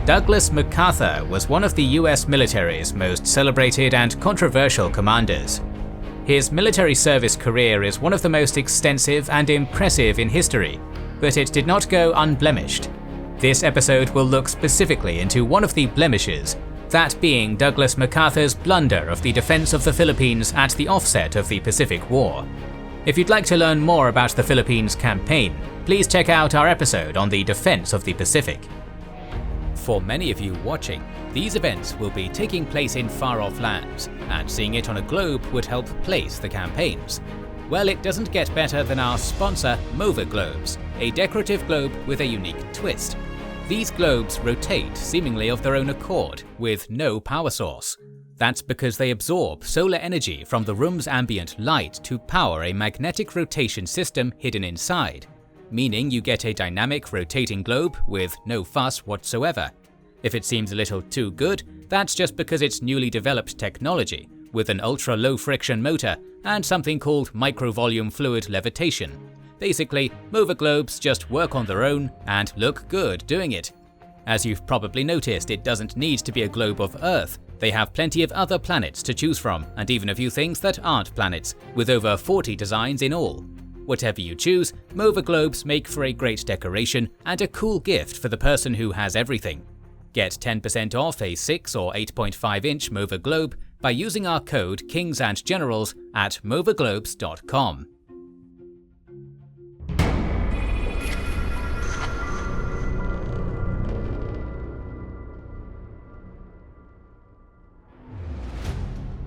Douglas MacArthur was one of the US military's most celebrated and controversial commanders. His military service career is one of the most extensive and impressive in history, but it did not go unblemished. This episode will look specifically into one of the blemishes, that being Douglas MacArthur's blunder of the defense of the Philippines at the offset of the Pacific War. If you'd like to learn more about the Philippines campaign, please check out our episode on the defense of the Pacific. For many of you watching, these events will be taking place in far-off lands, and seeing it on a globe would help place the campaigns. Well, it doesn't get better than our sponsor, MOVA Globes, a decorative globe with a unique twist. These globes rotate seemingly of their own accord, with no power source. That's because they absorb solar energy from the room's ambient light to power a magnetic rotation system hidden inside, meaning you get a dynamic rotating globe with no fuss whatsoever. If it seems a little too good, that's just because it's newly developed technology, with an ultra-low friction motor and something called micro-volume fluid levitation. Basically, MOVA globes just work on their own and look good doing it. As you've probably noticed, it doesn't need to be a globe of Earth. They have plenty of other planets to choose from, and even a few things that aren't planets, with over 40 designs in all. Whatever you choose, MOVA globes make for a great decoration and a cool gift for the person who has everything. Get 10% off a 6 or 8.5 inch MOVA globe by using our code KINGSANDGENERALS at movaglobes.com.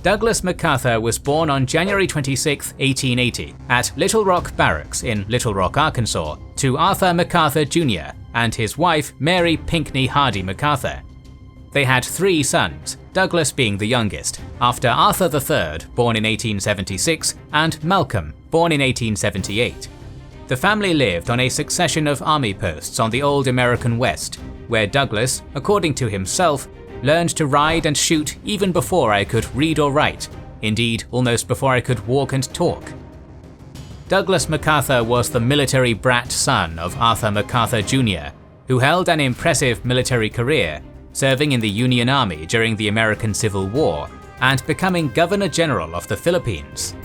Douglas MacArthur was born on January 26, 1880, at Little Rock Barracks in Little Rock, Arkansas, to Arthur MacArthur Jr. and his wife Mary Pinckney Hardy MacArthur. They had 3 sons, Douglas being the youngest, after Arthur III, born in 1876, and Malcolm, born in 1878. The family lived on a succession of army posts on the old American West, where Douglas, according to himself, learned to ride and shoot even before I could read or write, indeed almost before I could walk and talk. Douglas MacArthur was the military brat son of Arthur MacArthur Jr., who held an impressive military career, serving in the Union Army during the American Civil War and becoming Governor General of the Philippines.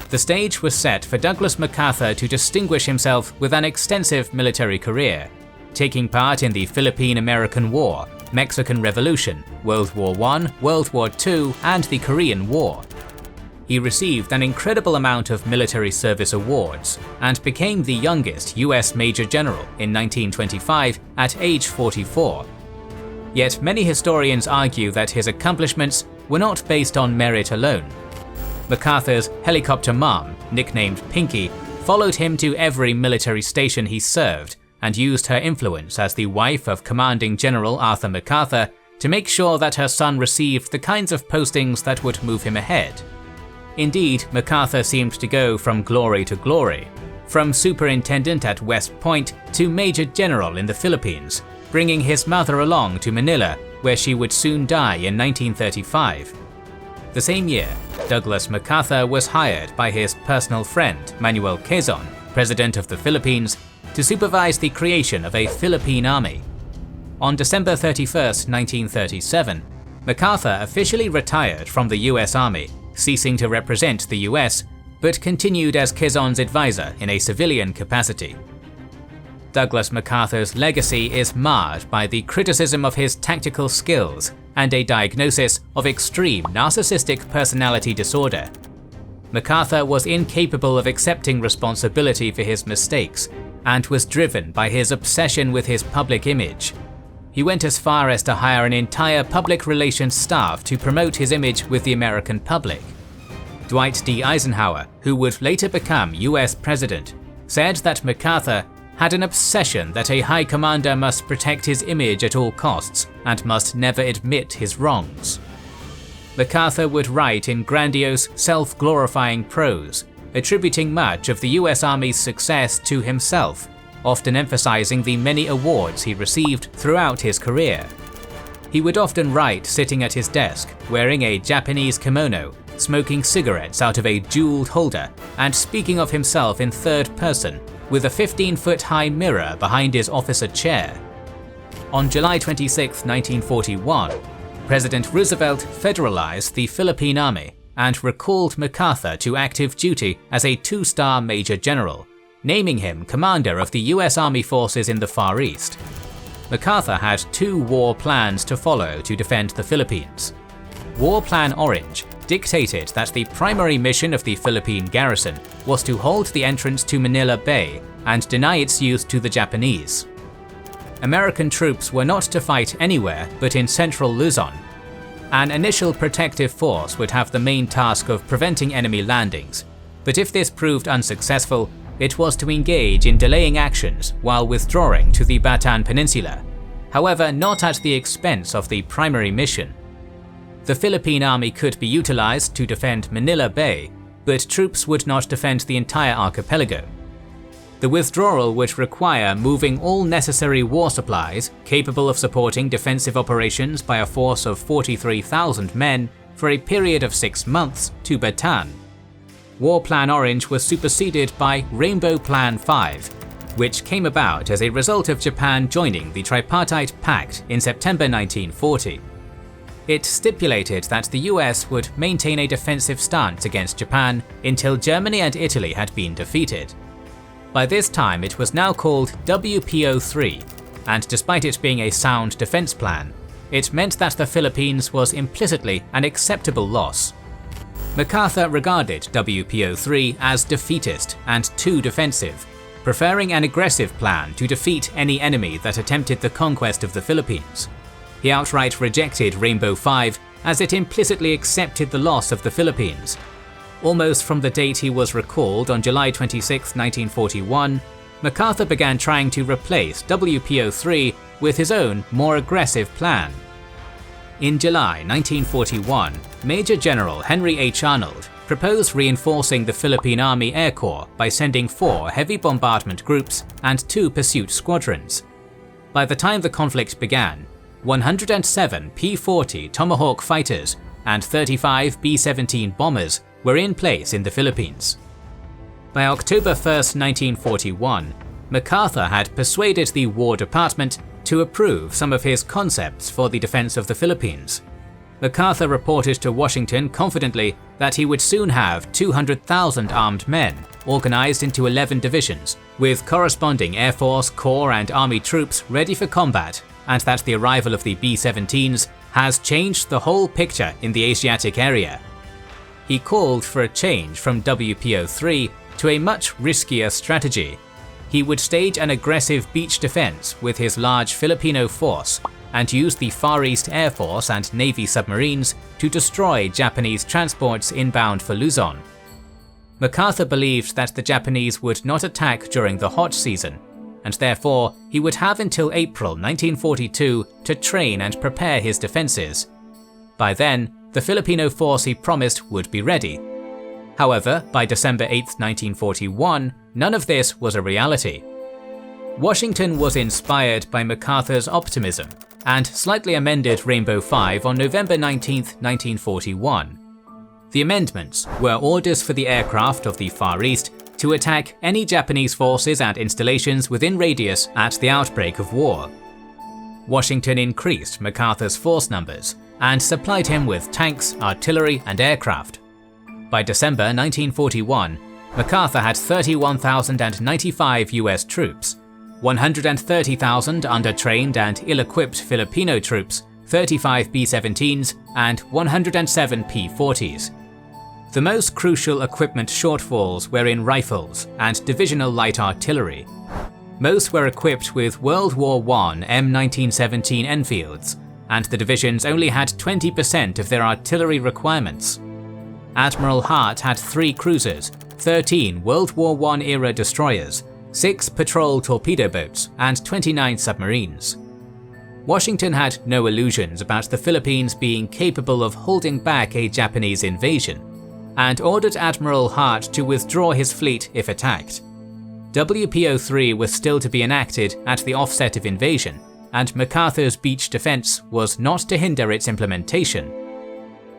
The stage was set for Douglas MacArthur to distinguish himself with an extensive military career, taking part in the Philippine-American War, Mexican Revolution, World War I, World War II, and the Korean War. He received an incredible amount of military service awards and became the youngest US Major General in 1925 at age 44. Yet many historians argue that his accomplishments were not based on merit alone. MacArthur's helicopter mom, nicknamed Pinky, followed him to every military station he served and used her influence as the wife of commanding General Arthur MacArthur to make sure that her son received the kinds of postings that would move him ahead. Indeed, MacArthur seemed to go from glory to glory, from superintendent at West Point to Major General in the Philippines, bringing his mother along to Manila, where she would soon die in 1935. The same year, Douglas MacArthur was hired by his personal friend Manuel Quezon, President of the Philippines, to supervise the creation of a Philippine army. On December 31, 1937, MacArthur officially retired from the US Army, ceasing to represent the US, but continued as Quezon's advisor in a civilian capacity. Douglas MacArthur's legacy is marred by the criticism of his tactical skills and a diagnosis of extreme narcissistic personality disorder. MacArthur was incapable of accepting responsibility for his mistakes and was driven by his obsession with his public image. He went as far as to hire an entire public relations staff to promote his image with the American public. Dwight D. Eisenhower, who would later become US President, said that MacArthur had an obsession that a high commander must protect his image at all costs and must never admit his wrongs. MacArthur would write in grandiose, self-glorifying prose, attributing much of the US Army's success to himself, often emphasizing the many awards he received throughout his career. He would often write sitting at his desk, wearing a Japanese kimono, smoking cigarettes out of a jeweled holder, and speaking of himself in third person, with a 15-foot high mirror behind his officer chair. On July 26, 1941, President Roosevelt federalized the Philippine Army and recalled MacArthur to active duty as a 2-star Major General, naming him commander of the US Army forces in the Far East. MacArthur had 2 war plans to follow to defend the Philippines. War Plan Orange dictated that the primary mission of the Philippine garrison was to hold the entrance to Manila Bay and deny its use to the Japanese. American troops were not to fight anywhere but in central Luzon. An initial protective force would have the main task of preventing enemy landings, but if this proved unsuccessful, it was to engage in delaying actions while withdrawing to the Bataan Peninsula, however not at the expense of the primary mission. The Philippine Army could be utilized to defend Manila Bay, but troops would not defend the entire archipelago. The withdrawal would require moving all necessary war supplies capable of supporting defensive operations by a force of 43,000 men for a period of 6 months to Bataan. War Plan Orange was superseded by Rainbow Plan 5, which came about as a result of Japan joining the Tripartite Pact in September 1940. It stipulated that the US would maintain a defensive stance against Japan until Germany and Italy had been defeated. By this time it was now called WPO3, and despite it being a sound defense plan, it meant that the Philippines was implicitly an acceptable loss. MacArthur regarded WPO3 as defeatist and too defensive, preferring an aggressive plan to defeat any enemy that attempted the conquest of the Philippines. He outright rejected Rainbow 5 as it implicitly accepted the loss of the Philippines. Almost from the date he was recalled on July 26, 1941, MacArthur began trying to replace WPO3 with his own, more aggressive plan. In July 1941, Major General Henry H. Arnold proposed reinforcing the Philippine Army Air Corps by sending 4 heavy bombardment groups and 2 pursuit squadrons. By the time the conflict began, 107 P-40 Tomahawk fighters and 35 B-17 bombers were in place in the Philippines. By October 1, 1941, MacArthur had persuaded the War Department to approve some of his concepts for the defense of the Philippines. MacArthur reported to Washington confidently that he would soon have 200,000 armed men organized into 11 divisions, with corresponding Air Force, Corps and Army troops ready for combat, and that the arrival of the B-17s has changed the whole picture in the Asiatic area. He called for a change from WPO3 to a much riskier strategy. He would stage an aggressive beach defense with his large Filipino force and use the Far East Air Force and Navy submarines to destroy Japanese transports inbound for Luzon. MacArthur believed that the Japanese would not attack during the hot season, and therefore he would have until April 1942 to train and prepare his defenses. By then, the Filipino force he promised would be ready. However, by December 8, 1941, none of this was a reality. Washington was inspired by MacArthur's optimism and slightly amended Rainbow 5 on November 19, 1941. The amendments were orders for the aircraft of the Far East to attack any Japanese forces and installations within radius at the outbreak of war. Washington increased MacArthur's force numbers and supplied him with tanks, artillery and aircraft. By December 1941, MacArthur had 31,095 US troops, 130,000 undertrained and ill-equipped Filipino troops, 35 B-17s and 107 P-40s. The most crucial equipment shortfalls were in rifles and divisional light artillery. Most were equipped with World War I M1917 Enfields, and the divisions only had 20% of their artillery requirements. Admiral Hart had 3 cruisers, 13 World War I era destroyers, 6 patrol torpedo boats, and 29 submarines. Washington had no illusions about the Philippines being capable of holding back a Japanese invasion, and ordered Admiral Hart to withdraw his fleet if attacked. WPO3 was still to be enacted at the offset of invasion, and MacArthur's beach defense was not to hinder its implementation.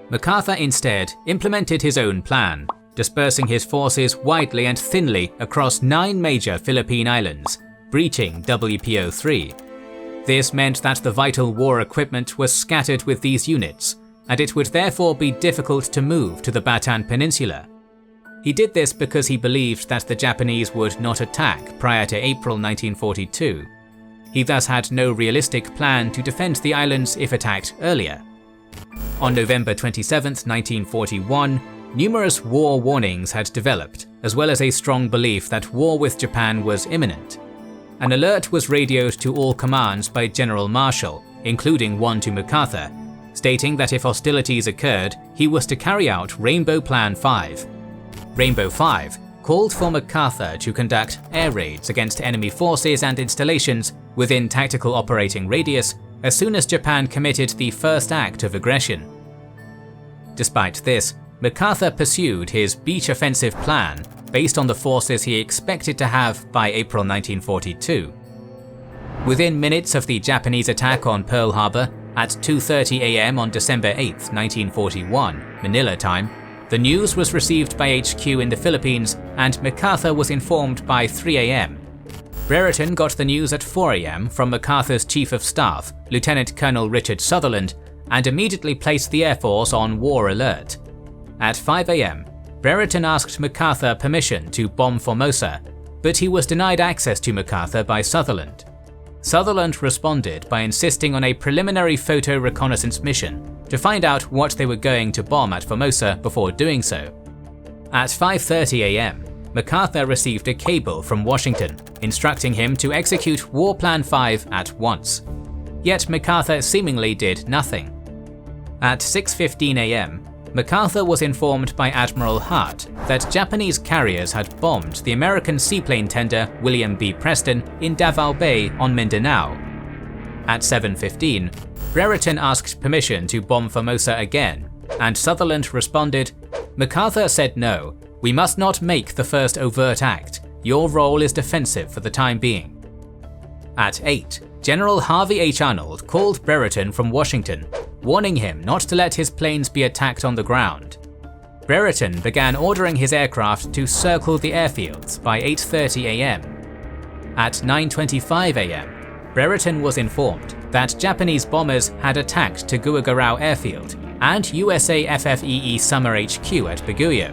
MacArthur instead implemented his own plan, dispersing his forces widely and thinly across 9 major Philippine islands, breaching WPO3. This meant that the vital war equipment was scattered with these units, and it would therefore be difficult to move to the Bataan Peninsula. He did this because he believed that the Japanese would not attack prior to April 1942. He thus had no realistic plan to defend the islands if attacked earlier. On November 27, 1941, numerous war warnings had developed, as well as a strong belief that war with Japan was imminent. An alert was radioed to all commands by General Marshall, including one to MacArthur, stating that if hostilities occurred, he was to carry out Rainbow Plan 5. Rainbow 5 called for MacArthur to conduct air raids against enemy forces and installations within tactical operating radius as soon as Japan committed the first act of aggression. Despite this, MacArthur pursued his beach offensive plan based on the forces he expected to have by April 1942. Within minutes of the Japanese attack on Pearl Harbor at 2:30 am on December 8, 1941, Manila time, the news was received by HQ in the Philippines and MacArthur was informed by 3 am. Brereton got the news at 4 am from MacArthur's Chief of Staff, Lieutenant Colonel Richard Sutherland, and immediately placed the Air Force on war alert. At 5 am, Brereton asked MacArthur permission to bomb Formosa, but he was denied access to MacArthur by Sutherland. Sutherland responded by insisting on a preliminary photo reconnaissance mission to find out what they were going to bomb at Formosa before doing so. At 5:30 am, MacArthur received a cable from Washington instructing him to execute War Plan 5 at once. Yet MacArthur seemingly did nothing. At 6:15 am, MacArthur was informed by Admiral Hart that Japanese carriers had bombed the American seaplane tender William B. Preston in Davao Bay on Mindanao. At 7:15, Brereton asked permission to bomb Formosa again, and Sutherland responded, "MacArthur said no, we must not make the first overt act. Your role is defensive for the time being." At 8, General Harvey H. Arnold called Brereton from Washington, warning him not to let his planes be attacked on the ground. Brereton began ordering his aircraft to circle the airfields by 8:30 am. At 9:25 am, Brereton was informed that Japanese bombers had attacked Tuguegarao Airfield and USA FFEE Summer HQ at Baguio.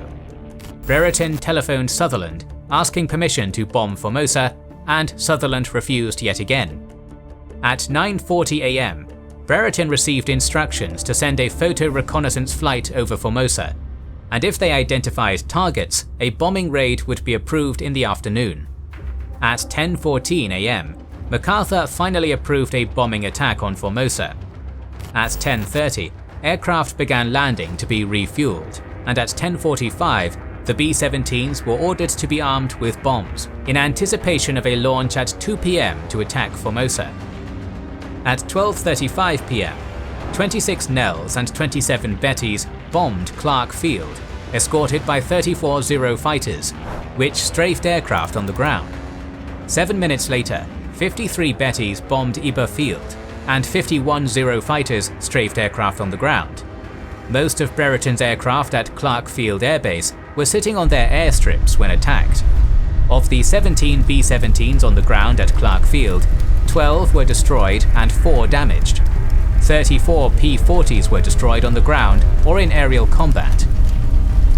Brereton telephoned Sutherland, asking permission to bomb Formosa, and Sutherland refused yet again. At 9:40 am, Brereton received instructions to send a photo reconnaissance flight over Formosa, and if they identified targets, a bombing raid would be approved in the afternoon. At 10:14 am, MacArthur finally approved a bombing attack on Formosa. At 10:30, aircraft began landing to be refueled, and at 10:45, the B-17s were ordered to be armed with bombs, in anticipation of a launch at 2 p.m. to attack Formosa. At 12:35 p.m., 26 Nells and 27 Bettys bombed Clark Field, escorted by 34 Zero fighters, which strafed aircraft on the ground. 7 minutes later, 53 Bettys bombed Iba Field, and 51 Zero fighters strafed aircraft on the ground. Most of Brereton's aircraft at Clark Field Air Base were sitting on their airstrips when attacked. Of the 17 B-17s on the ground at Clark Field, 12 were destroyed and 4 damaged. 34 P-40s were destroyed on the ground or in aerial combat.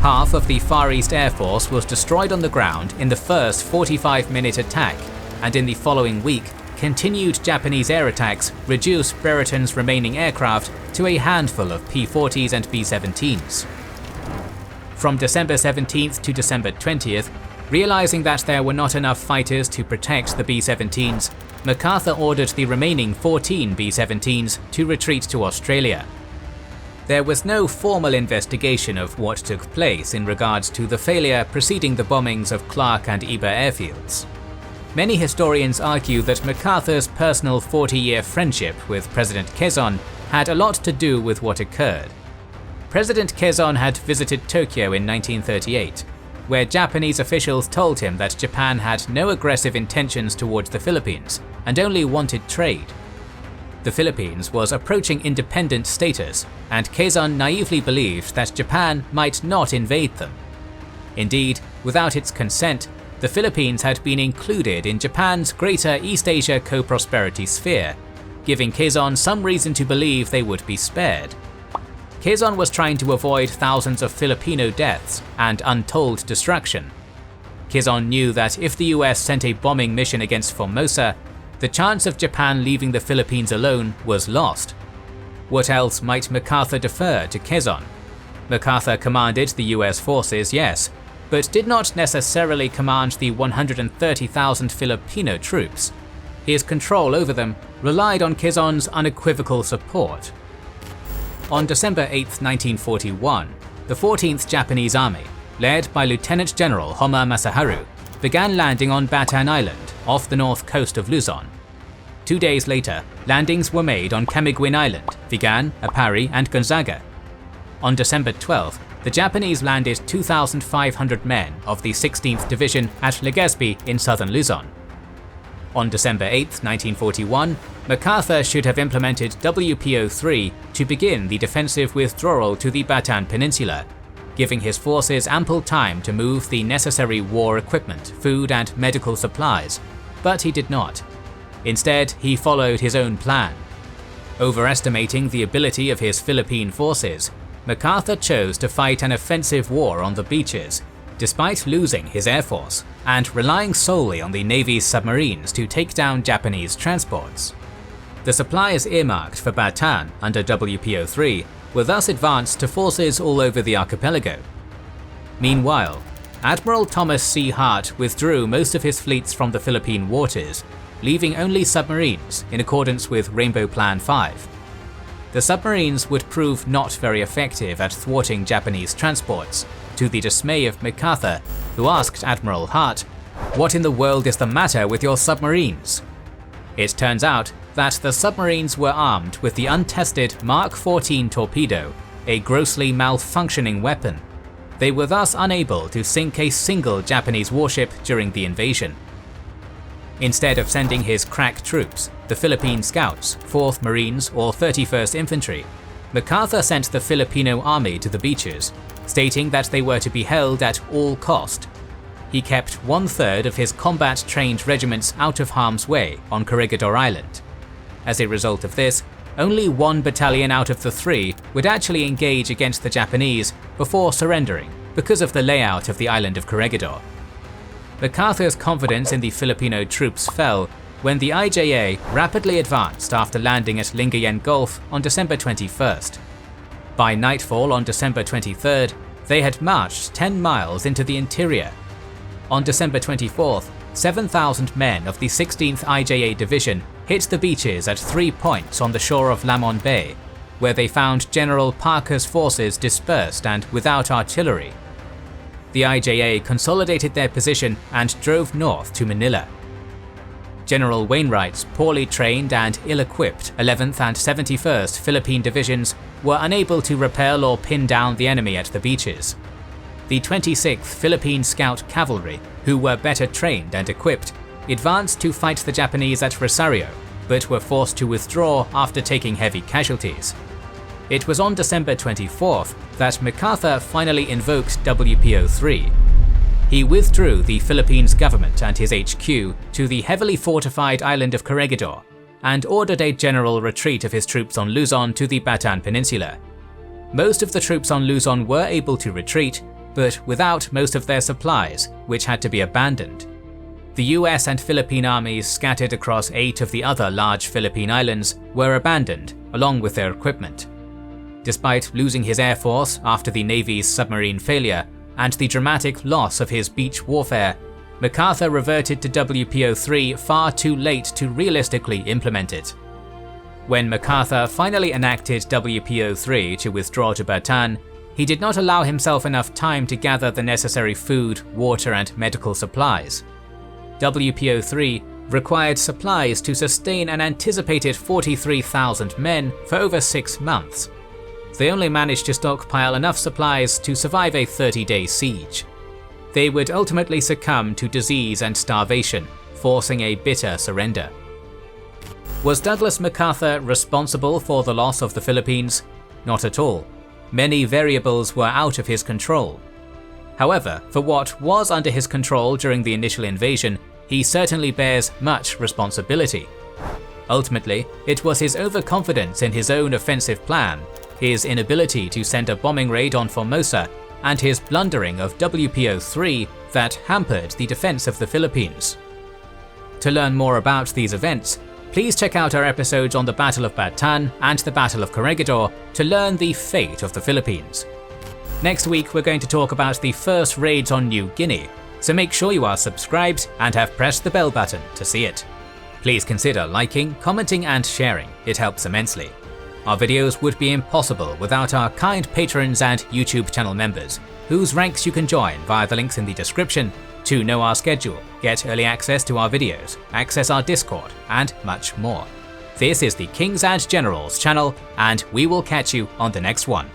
Half of the Far East Air Force was destroyed on the ground in the first 45-minute attack, and in the following week, continued Japanese air attacks reduced Brereton's remaining aircraft to a handful of P-40s and B-17s. From December 17th to December 20th, realizing that there were not enough fighters to protect the B-17s, MacArthur ordered the remaining 14 B-17s to retreat to Australia. There was no formal investigation of what took place in regards to the failure preceding the bombings of Clark and Iba airfields. Many historians argue that MacArthur's personal 40-year friendship with President Quezon had a lot to do with what occurred. President Quezon had visited Tokyo in 1938, where Japanese officials told him that Japan had no aggressive intentions towards the Philippines and only wanted trade. The Philippines was approaching independent status, and Quezon naively believed that Japan might not invade them. Indeed, without its consent, the Philippines had been included in Japan's Greater East Asia Co-Prosperity Sphere, giving Quezon some reason to believe they would be spared. Quezon was trying to avoid thousands of Filipino deaths and untold destruction. Quezon knew that if the US sent a bombing mission against Formosa, the chance of Japan leaving the Philippines alone was lost. What else might MacArthur defer to Quezon? MacArthur commanded the US forces, yes, but did not necessarily command the 130,000 Filipino troops. His control over them relied on Quezon's unequivocal support. On December 8, 1941, the 14th Japanese Army, led by Lieutenant General Homa Masaharu, began landing on Bataan Island off the north coast of Luzon. 2 days later, landings were made on Camiguin Island, Vigan, Apari, and Gonzaga. On December 12th, the Japanese landed 2,500 men of the 16th Division at Legazpi in southern Luzon. On December 8, 1941, MacArthur should have implemented WPO-3 to begin the defensive withdrawal to the Bataan Peninsula, giving his forces ample time to move the necessary war equipment, food and medical supplies, but he did not. Instead, he followed his own plan. Overestimating the ability of his Philippine forces, MacArthur chose to fight an offensive war on the beaches, despite losing his air force and relying solely on the Navy's submarines to take down Japanese transports. The supplies earmarked for Bataan under WPO-3 were thus advanced to forces all over the archipelago. Meanwhile, Admiral Thomas C. Hart withdrew most of his fleets from the Philippine waters, leaving only submarines in accordance with Rainbow Plan 5. The submarines would prove not very effective at thwarting Japanese transports, to the dismay of MacArthur, who asked Admiral Hart, "What in the world is the matter with your submarines?" It turns out that the submarines were armed with the untested Mark 14 torpedo, a grossly malfunctioning weapon. They were thus unable to sink a single Japanese warship during the invasion. Instead of sending his crack troops, the Philippine Scouts, 4th Marines or 31st Infantry, MacArthur sent the Filipino army to the beaches, stating that they were to be held at all cost. He kept 1/3 of his combat-trained regiments out of harm's way on Corregidor Island. As a result of this, only 1 battalion out of the 3 would actually engage against the Japanese before surrendering because of the layout of the island of Corregidor. MacArthur's confidence in the Filipino troops fell when the IJA rapidly advanced after landing at Lingayen Gulf on December 21st. By nightfall on December 23rd, they had marched 10 miles into the interior. On December 24th, 7,000 men of the 16th IJA Division hit the beaches at 3 points on the shore of Lamon Bay, where they found General Parker's forces dispersed and without artillery. The IJA consolidated their position and drove north to Manila. General Wainwright's poorly trained and ill-equipped 11th and 71st Philippine Divisions were unable to repel or pin down the enemy at the beaches. The 26th Philippine Scout Cavalry, who were better trained and equipped, advanced to fight the Japanese at Rosario, but were forced to withdraw after taking heavy casualties. It was on December 24th that MacArthur finally invoked WPO-3. He withdrew the Philippines government and his HQ to the heavily fortified island of Corregidor and ordered a general retreat of his troops on Luzon to the Bataan Peninsula. Most of the troops on Luzon were able to retreat, but without most of their supplies, which had to be abandoned. The US and Philippine armies scattered across 8 of the other large Philippine islands were abandoned, along with their equipment. Despite losing his air force after the Navy's submarine failure and the dramatic loss of his beach warfare, MacArthur reverted to WPO-3 far too late to realistically implement it. When MacArthur finally enacted WPO-3 to withdraw to Bataan, he did not allow himself enough time to gather the necessary food, water, and medical supplies. WPO-3 required supplies to sustain an anticipated 43,000 men for over 6 months. They only managed to stockpile enough supplies to survive a 30-day siege. They would ultimately succumb to disease and starvation, forcing a bitter surrender. Was Douglas MacArthur responsible for the loss of the Philippines? Not at all. Many variables were out of his control. However, for what was under his control during the initial invasion, he certainly bears much responsibility. Ultimately, it was his overconfidence in his own offensive plan, his inability to send a bombing raid on Formosa, and his blundering of WPO-3 that hampered the defense of the Philippines. To learn more about these events, please check out our episodes on the Battle of Bataan and the Battle of Corregidor to learn the fate of the Philippines. Next week we're going to talk about the first raids on New Guinea, so make sure you are subscribed and have pressed the bell button to see it. Please consider liking, commenting and sharing, it helps immensely. Our videos would be impossible without our kind patrons and YouTube channel members, whose ranks you can join via the links in the description to know our schedule, get early access to our videos, access our Discord, and much more. This is the Kings and Generals channel, and we will catch you on the next one.